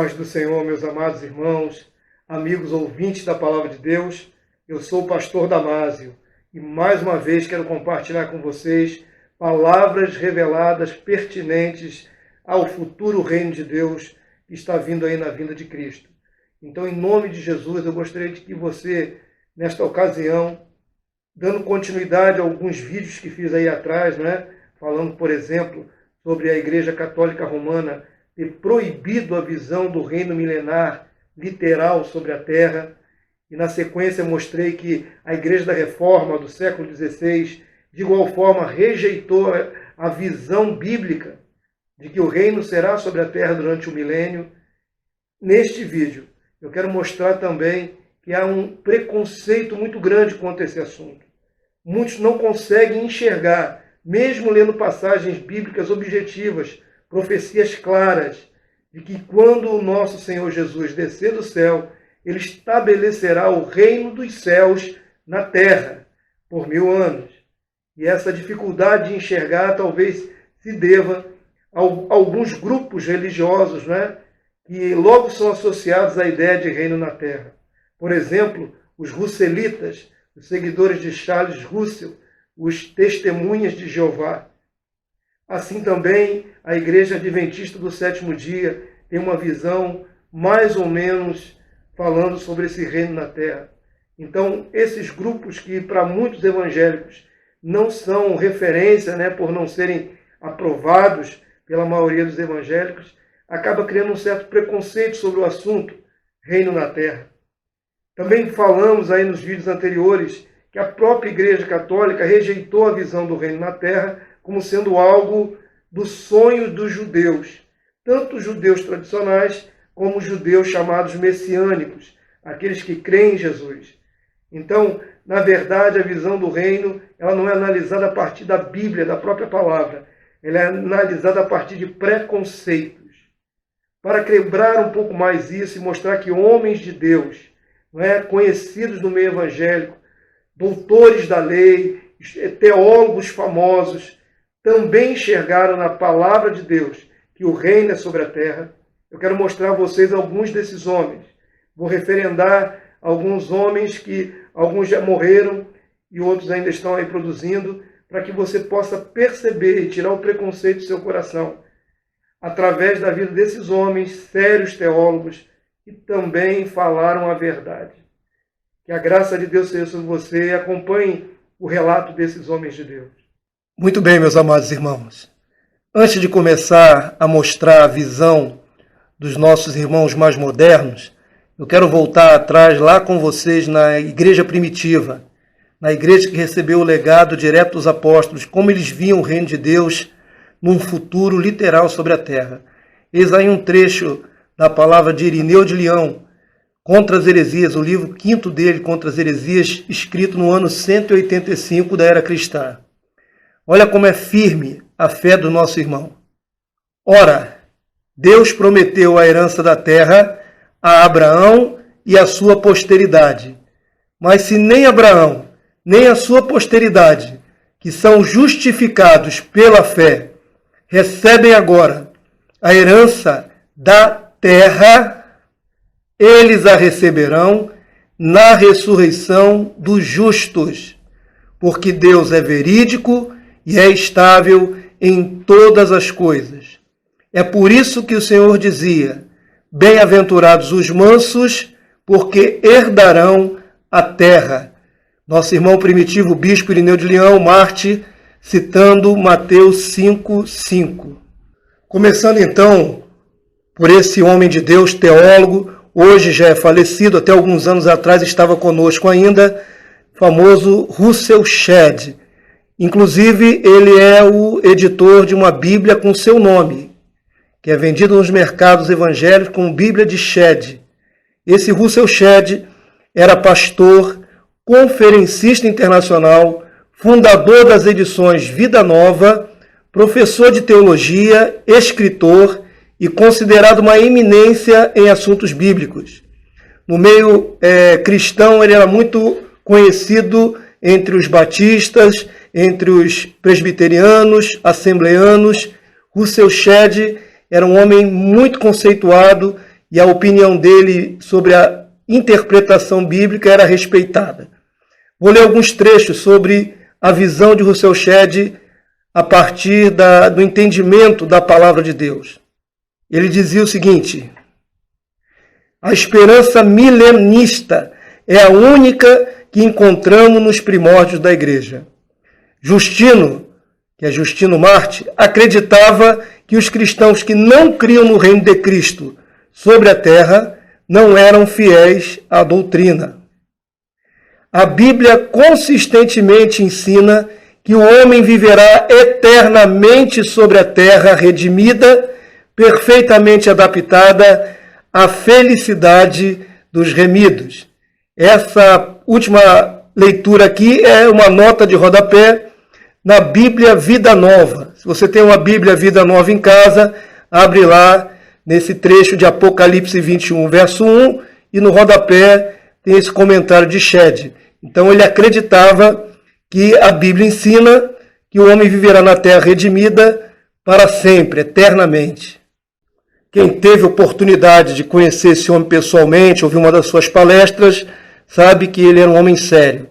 paz do Senhor, meus amados irmãos, amigos ouvintes da Palavra de Deus, eu sou o pastor Damásio e mais uma vez quero compartilhar com vocês palavras reveladas pertinentes ao futuro reino de Deus que está vindo aí na vinda de Cristo. Então, em nome de Jesus, eu gostaria de que você, nesta ocasião, dando continuidade a alguns vídeos que fiz aí atrás, né, falando, por exemplo, sobre a Igreja Católica Romana ter proibido a visão do reino milenar literal sobre a terra, e na sequência mostrei que a Igreja da Reforma do século XVI, de igual forma, rejeitou a visão bíblica de que o reino será sobre a terra durante o milênio. Neste vídeo, eu quero mostrar também que há um preconceito muito grande quanto a esse assunto. Muitos não conseguem enxergar, mesmo lendo passagens bíblicas objetivas, profecias claras, de que quando o nosso Senhor Jesus descer do céu, Ele estabelecerá o reino dos céus na terra por 1000 anos. E essa dificuldade de enxergar talvez se deva a alguns grupos religiosos, né, que logo são associados à ideia de reino na terra. Por exemplo, os russelitas, os seguidores de Charles Russell, os testemunhas de Jeová. Assim também, a Igreja Adventista do Sétimo Dia tem uma visão mais ou menos falando sobre esse reino na terra. Então, esses grupos que para muitos evangélicos não são referência, né, por não serem aprovados pela maioria dos evangélicos, acaba criando um certo preconceito sobre o assunto reino na terra. Também falamos aí nos vídeos anteriores que a própria Igreja Católica rejeitou a visão do reino na terra como sendo algo do sonho dos judeus, tanto os judeus tradicionais como os judeus chamados messiânicos, aqueles que creem em Jesus. Então, na verdade, a visão do reino ela não é analisada a partir da Bíblia, da própria palavra, ela é analisada a partir de preconceitos. Para quebrar um pouco mais isso e mostrar que homens de Deus, não é, conhecidos no meio evangélico, doutores da lei, teólogos famosos, também enxergaram na palavra de Deus que o reino é sobre a terra. Eu quero mostrar a vocês alguns desses homens. Vou referendar alguns homens que alguns já morreram e outros ainda estão aí produzindo, para que você possa perceber e tirar o preconceito do seu coração, através da vida desses homens, sérios teólogos, que também falaram a verdade. Que a graça de Deus seja sobre você e acompanhe o relato desses homens de Deus. Muito bem, meus amados irmãos. Antes de começar a mostrar a visão dos nossos irmãos mais modernos, eu quero voltar atrás lá com vocês na igreja primitiva, na igreja que recebeu o legado direto dos apóstolos, como eles viam o reino de Deus num futuro literal sobre a terra. Eis aí um trecho da palavra de Irineu de Leão, Contra as Heresias, o livro 5º dele, Contra as Heresias, escrito no ano 185 da era cristã. Olha como é firme a fé do nosso irmão. Ora, Deus prometeu a herança da terra a Abraão e a sua posteridade. Mas se nem Abraão, nem a sua posteridade, que são justificados pela fé, recebem agora a herança da terra, eles a receberão na ressurreição dos justos, porque Deus é verídico e é estável em todas as coisas. É por isso que o Senhor dizia: bem-aventurados os mansos, porque herdarão a terra. Nosso irmão primitivo bispo Irineu de Leão, Marte, citando Mateus 5:5. Começando então por esse homem de Deus, teólogo, hoje já é falecido, até alguns anos atrás estava conosco ainda, famoso Russell Shedd. Inclusive, ele é o editor de uma Bíblia com seu nome, que é vendido nos mercados evangélicos como Bíblia de Shedd. Esse Russell Shedd era pastor, conferencista internacional, fundador das edições Vida Nova, professor de teologia, escritor e considerado uma eminência em assuntos bíblicos. No meio cristão, ele era muito conhecido entre os batistas, entre os presbiterianos, assembleanos. Russell Shedd era um homem muito conceituado e a opinião dele sobre a interpretação bíblica era respeitada. Vou ler alguns trechos sobre a visão de Russell Shedd a partir do entendimento da palavra de Deus. Ele dizia o seguinte: a esperança milenista é a única que encontramos nos primórdios da igreja. Justino, que é Justino Marte, acreditava que os cristãos que não criam no reino de Cristo sobre a terra não eram fiéis à doutrina. A Bíblia consistentemente ensina que o homem viverá eternamente sobre a terra redimida, perfeitamente adaptada à felicidade dos remidos. Essa última leitura aqui é uma nota de rodapé na Bíblia Vida Nova. Se você tem uma Bíblia Vida Nova em casa, abre lá nesse trecho de Apocalipse 21, verso 1, e no rodapé tem esse comentário de Shedd. Então ele acreditava que a Bíblia ensina que o homem viverá na terra redimida para sempre, eternamente. Quem teve oportunidade de conhecer esse homem pessoalmente, ouvir uma das suas palestras, sabe que ele era um homem sério.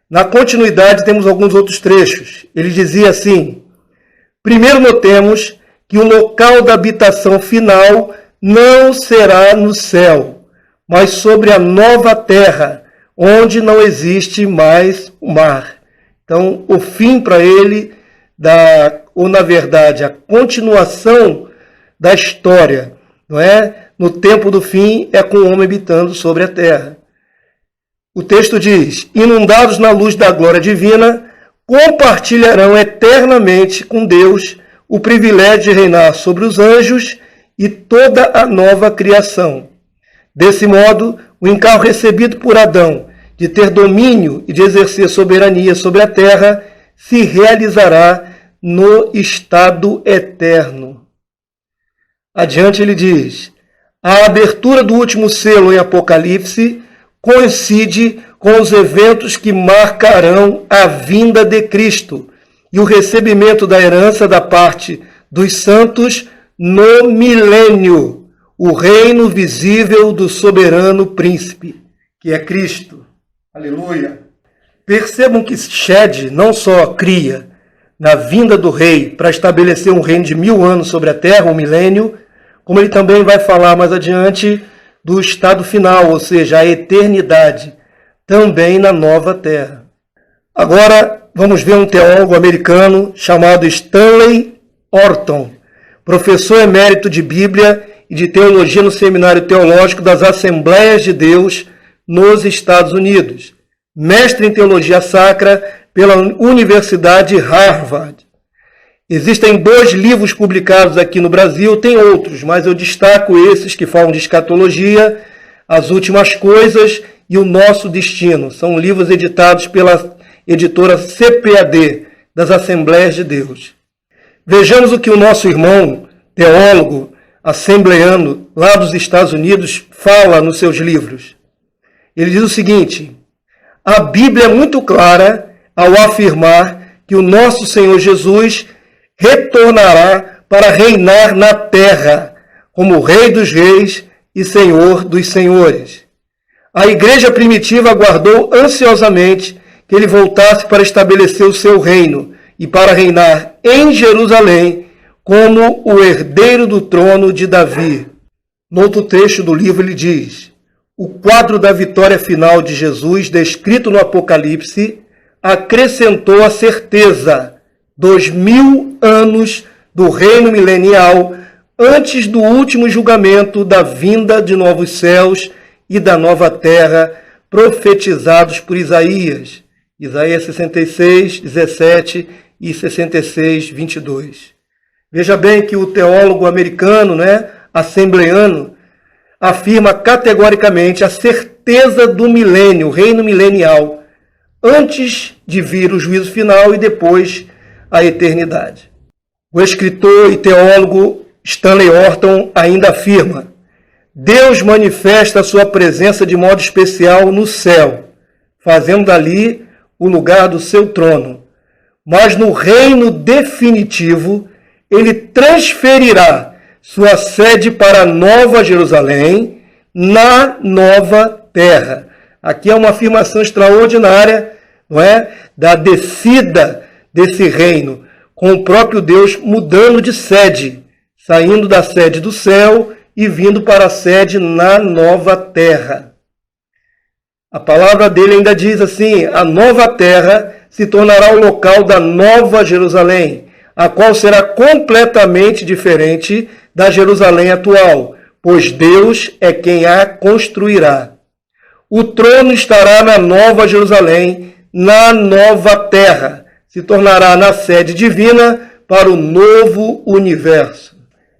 Na continuidade temos alguns outros trechos. Ele dizia assim: primeiro notemos que o local da habitação final não será no céu, mas sobre a nova terra, onde não existe mais o mar. Então, o fim para ele, ou na verdade, a continuação da história, não é? No tempo do fim, é com o homem habitando sobre a terra. O texto diz: inundados na luz da glória divina, compartilharão eternamente com Deus o privilégio de reinar sobre os anjos e toda a nova criação. Desse modo, o encargo recebido por Adão de ter domínio e de exercer soberania sobre a terra se realizará no estado eterno. Adiante ele diz: a abertura do último selo em Apocalipse coincide com os eventos que marcarão a vinda de Cristo e o recebimento da herança da parte dos santos no milênio, o reino visível do soberano príncipe, que é Cristo. Aleluia! Percebam que Shedd não só cria na vinda do rei para estabelecer um reino de 1000 anos sobre a terra, um milênio, como ele também vai falar mais adiante do estado final, ou seja, a eternidade, também na nova terra. Agora vamos ver um teólogo americano chamado Stanley Orton, professor emérito de Bíblia e de Teologia no Seminário Teológico das Assembleias de Deus nos Estados Unidos, mestre em Teologia Sacra pela Universidade Harvard. Existem 2 livros publicados aqui no Brasil, tem outros, mas eu destaco esses que falam de escatologia, As Últimas Coisas e O Nosso Destino. São livros editados pela editora CPAD, das Assembleias de Deus. Vejamos o que o nosso irmão, teólogo, assembleano, lá dos Estados Unidos, fala nos seus livros. Ele diz o seguinte: a Bíblia é muito clara ao afirmar que o nosso Senhor Jesus retornará para reinar na terra, como Rei dos Reis e Senhor dos Senhores. A igreja primitiva aguardou ansiosamente que ele voltasse para estabelecer o seu reino e para reinar em Jerusalém como o herdeiro do trono de Davi. No outro trecho do livro ele diz: o quadro da vitória final de Jesus, descrito no Apocalipse, acrescentou a certeza dos 1000 anos do reino milenial antes do último julgamento da vinda de novos céus e da nova terra profetizados por Isaías. Isaías 66, 17 e 66, 22. Veja bem que o teólogo americano, assembleano, afirma categoricamente a certeza do milênio, o reino milenial, antes de vir o juízo final e depois a eternidade. O escritor e teólogo Stanley Orton ainda afirma: Deus manifesta a sua presença de modo especial no céu, fazendo dali o lugar do seu trono. Mas no reino definitivo, ele transferirá sua sede para a Nova Jerusalém, na nova terra. Aqui é uma afirmação extraordinária, não é? Da descida desse reino, com o próprio Deus mudando de sede, saindo da sede do céu e vindo para a sede na nova terra. A palavra dele ainda diz assim: a nova terra se tornará o local da Nova Jerusalém, a qual será completamente diferente da Jerusalém atual, pois Deus é quem a construirá. O trono estará na Nova Jerusalém, na nova terra, se tornará na sede divina para o novo universo.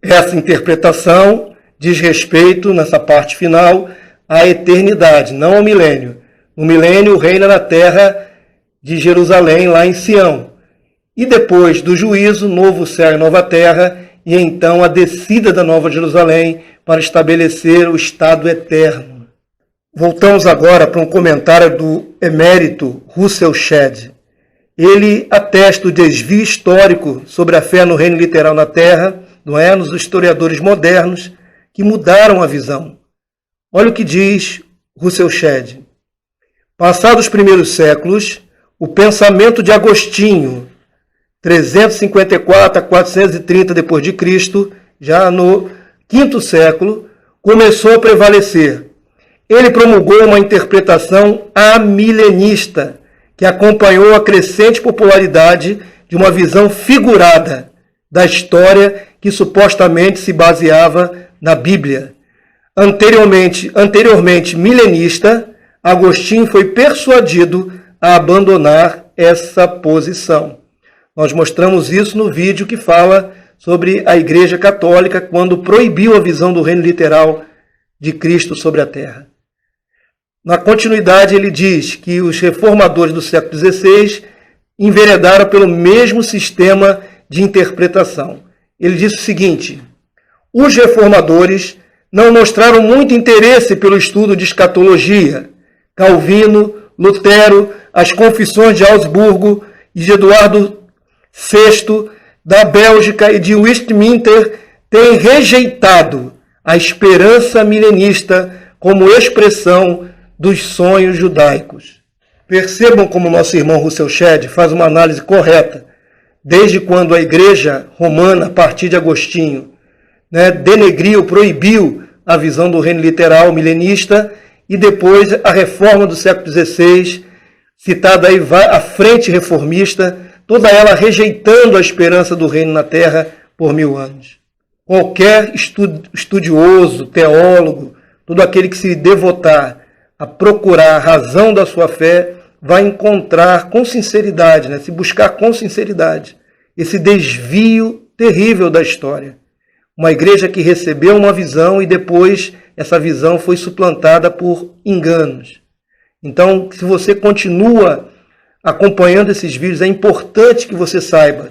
Essa interpretação diz respeito, nessa parte final, à eternidade, não ao milênio. No milênio reina na terra de Jerusalém, lá em Sião. E depois do juízo, novo céu e nova terra, e então a descida da Nova Jerusalém para estabelecer o estado eterno. Voltamos agora para um comentário do emérito Russell Shedd. Ele atesta o desvio histórico sobre a fé no reino literal na terra, não é? Nos historiadores modernos, que mudaram a visão. Olha o que diz Russell Shedd. Passados os primeiros séculos, o pensamento de Agostinho, 354 a 430 d.C., já no quinto século, começou a prevalecer. Ele promulgou uma interpretação amilenista, que acompanhou a crescente popularidade de uma visão figurada da história que supostamente se baseava na Bíblia. Anteriormente milenista, Agostinho foi persuadido a abandonar essa posição. Nós mostramos isso no vídeo que fala sobre a Igreja Católica quando proibiu a visão do reino literal de Cristo sobre a terra. Na continuidade, ele diz que os reformadores do século XVI enveredaram pelo mesmo sistema de interpretação. Ele diz o seguinte: os reformadores não mostraram muito interesse pelo estudo de escatologia. Calvino, Lutero, as confissões de Augsburgo e de Eduardo VI da Bélgica e de Westminster têm rejeitado a esperança milenista como expressão dos sonhos judaicos. Percebam como nosso irmão Russell Shedd faz uma análise correta, desde quando a Igreja Romana, a partir de Agostinho, denegriu, proibiu a visão do reino literal milenista, e depois a reforma do século XVI, citada aí a frente reformista, toda ela rejeitando a esperança do reino na terra por 1000 anos. Qualquer estudioso, teólogo, todo aquele que se devotar a procurar a razão da sua fé, vai encontrar com sinceridade, se buscar com sinceridade, esse desvio terrível da história. Uma igreja que recebeu uma visão e depois essa visão foi suplantada por enganos. Então, se você continua acompanhando esses vídeos, é importante que você saiba.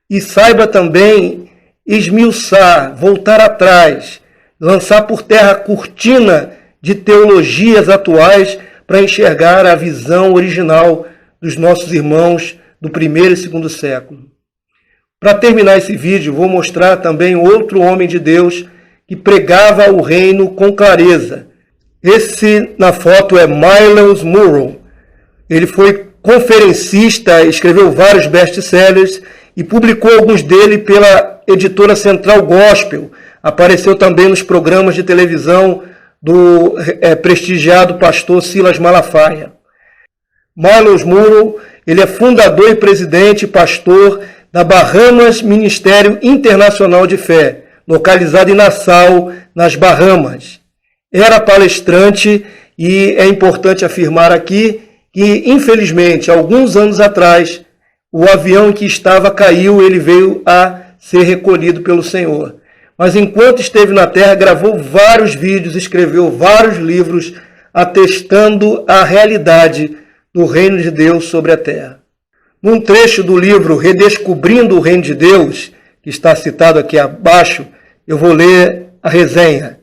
E saiba também esmiuçar, voltar atrás, lançar por terra a cortina de teologias atuais para enxergar a visão original dos nossos irmãos do primeiro e segundo século. Para terminar esse vídeo, vou mostrar também outro homem de Deus que pregava o reino com clareza. Esse na foto é Myles Munroe. Ele foi conferencista, escreveu vários best-sellers e publicou alguns dele pela editora Central Gospel. Apareceu também nos programas de televisão do prestigiado pastor Silas Malafaia. Myles Munroe, ele é fundador e presidente e pastor da Bahamas Ministério Internacional de Fé, localizado em Nassau, nas Bahamas. Era palestrante e é importante afirmar aqui que, infelizmente, alguns anos atrás, o avião em que estava caiu, ele veio a ser recolhido pelo Senhor. Mas enquanto esteve na terra, gravou vários vídeos, escreveu vários livros, atestando a realidade do reino de Deus sobre a terra. Num trecho do livro Redescobrindo o Reino de Deus, que está citado aqui abaixo, eu vou ler a resenha.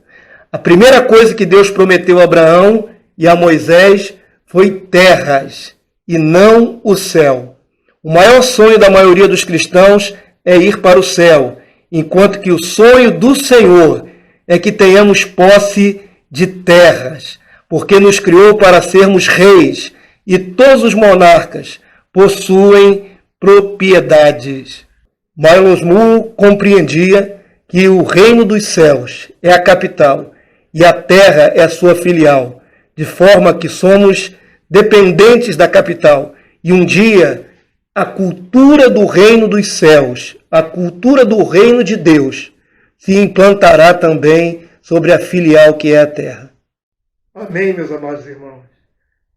A primeira coisa que Deus prometeu a Abraão e a Moisés foi terras, e não o céu. O maior sonho da maioria dos cristãos é ir para o céu. enquanto que o sonho do Senhor é que tenhamos posse de terras, porque nos criou para sermos reis, e todos os monarcas possuem propriedades. Milos Moore compreendia que o reino dos céus é a capital e a terra é a sua filial, de forma que somos dependentes da capital, e um dia a cultura do reino dos céus, a cultura do reino de Deus, se implantará também sobre a filial que é a terra. Amém, meus amados irmãos.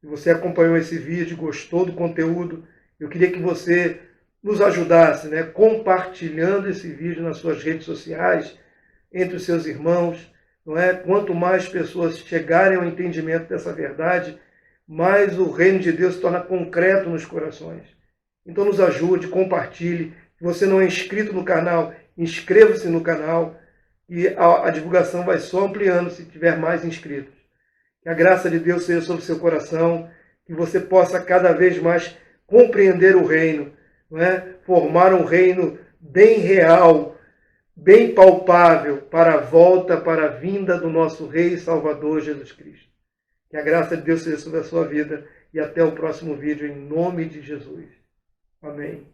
Se você acompanhou esse vídeo, gostou do conteúdo, eu queria que você nos ajudasse, compartilhando esse vídeo nas suas redes sociais, entre os seus irmãos. Não é? Quanto mais pessoas chegarem ao entendimento dessa verdade, mais o reino de Deus se torna concreto nos corações. Então nos ajude, compartilhe. Se você não é inscrito no canal, inscreva-se no canal e a divulgação vai só ampliando se tiver mais inscritos. Que a graça de Deus seja sobre o seu coração, que você possa cada vez mais compreender o reino, formar um reino bem real, bem palpável para a volta, para a vinda do nosso Rei e Salvador Jesus Cristo. Que a graça de Deus seja sobre a sua vida e até o próximo vídeo, em nome de Jesus. Amém.